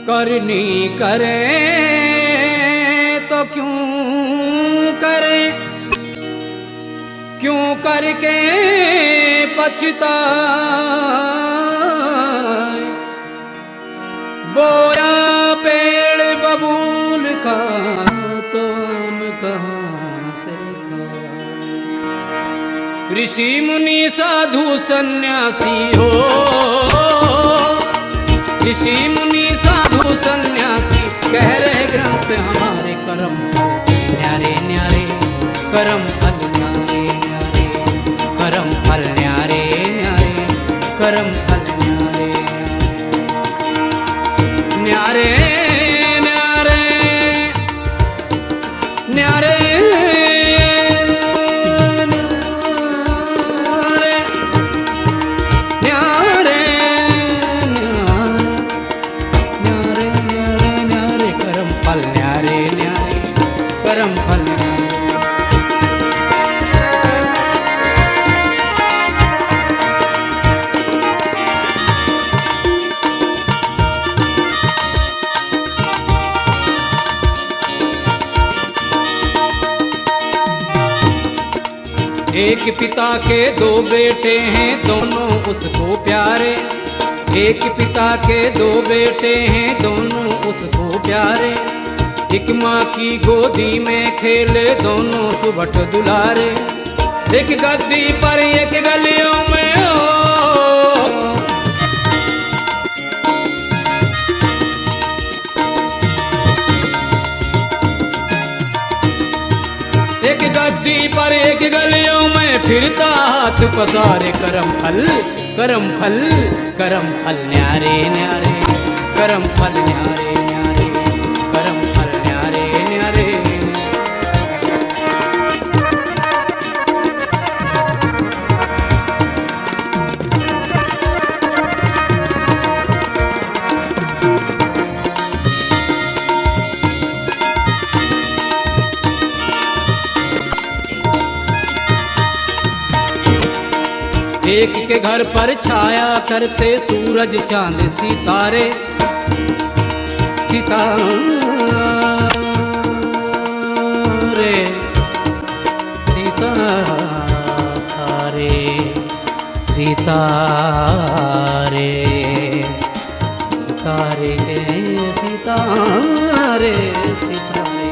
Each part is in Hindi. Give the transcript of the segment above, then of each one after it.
करनी करे तो क्यों करे, क्यों करके पछताए। बोया पेड़ बबूल का तुम कहाँ से खाए। ऋषि मुनि साधु सन्यासी हो, ऋषि मुनि साधु सन्यासी कह रहे ग्रंथ हमारे कर्म न्यारे न्यारे, कर्म फल न्यारे न्यारे, कर्म फल न्यारे न्यारे, कर्म फल न्यारे न्यारे न्यारे न्यारे एक पिता के दो बेटे हैं दोनों उसको प्यारे। एक पिता के दो बेटे हैं दोनों उसको प्यारे। एक माँ की गोदी में खेले दोनों सुबट दुलारे। एक गद्दी पर एक गलियों में हो, एक गद्दी पर एक गलियों में फिरता हाथ पसारे। करम फल करम फल करम फल न्यारे न्यारे, करम फल न्यारे न्यारे, करम फल न्यारे न्यारे। एक के घर पर छाया करते सूरज चांद सितारे। सितारे सितारे सितारे सितारे सितारे सितारे।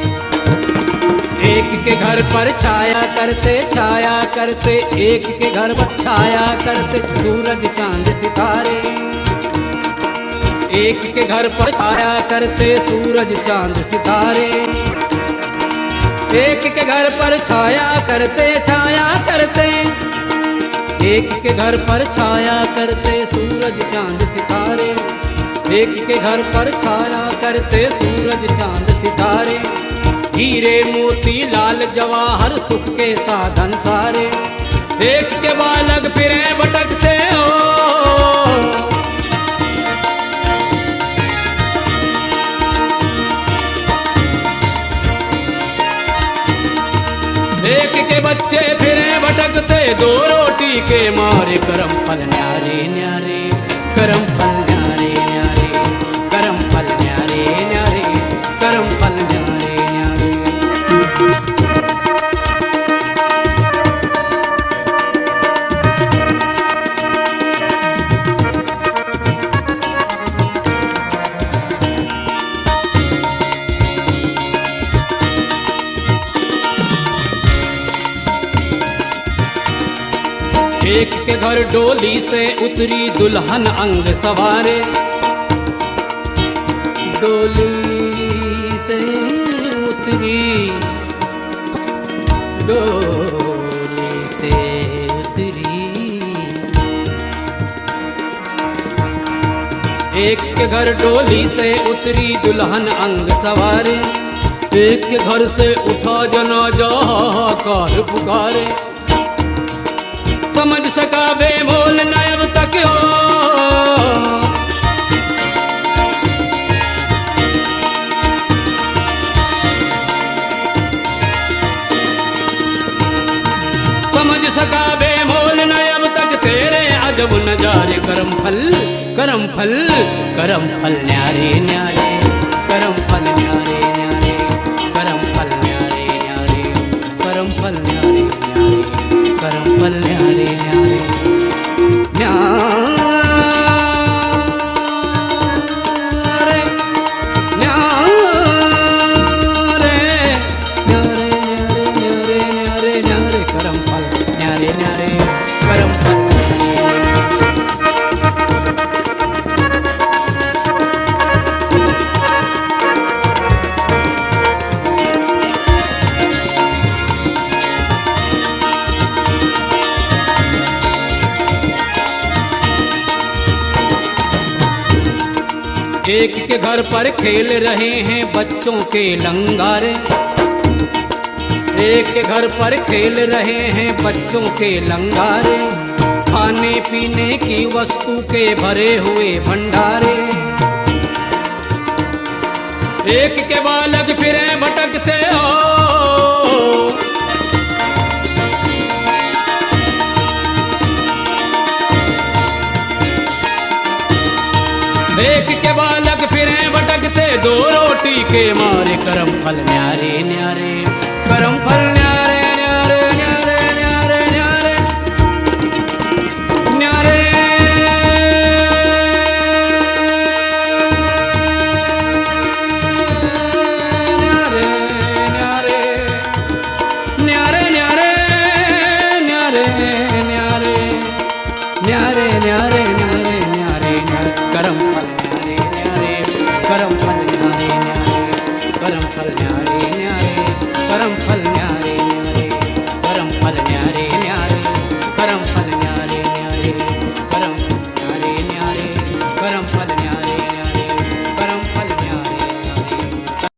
एक के घर पर छाया करते एक के घर पर छाया करते सूरज चांद सितारे। एक के घर पर छाया करते सूरज चांद सितारे। एक के घर पर छाया करते एक के घर पर छाया करते सूरज चांद सितारे। एक के घर पर छाया करते सूरज चांद सितारे। हीरे मोती लाल जवाहर सुख के साधन सारे। एक के बालक फिरे भटकते हो, एक के बच्चे फिरे भटकते दो रोटी के मारे। करम फल न्यारे न्यारे, करम फल न्यारे न्यारे, करम फल न्यारे न्यारे, करम फल न्यारे न्यारे। एक के घर डोली से उतरी दुल्हन अंग सवारे। डोली से उतरी, डोली से उतरी। एक के घर डोली से उतरी दुल्हन अंग सवारे। एक के घर से उठा जनाजा हाहाकार पुकारे। समझ सका बेमोल न अब तक हो, समझ सका बेमोल न अब तक तेरे अजब नजारे। करम फल करम फल न्यारे न्यारे, करम फल न्यारे न्यारे, करम फल न्यारे न्यारे, करम फल न्यारे न्यारे, करम फल न्यारे न्यारे न्यारे न्यारे न्यारे न्यारे न्यारे न्यारे, करम फल न्यारे न्यारे, करम फल। एक के घर पर खेल रहे हैं बच्चों के लंगारे, एक के घर पर खेल रहे हैं बच्चों के लंगारे, खाने पीने की वस्तु के भरे हुए भंडारे। एक के बालक फिरे भटकते हो, एक के बालक फिरे भटकते दो रोटी के मारे, करम फल न्यारे न्यारे,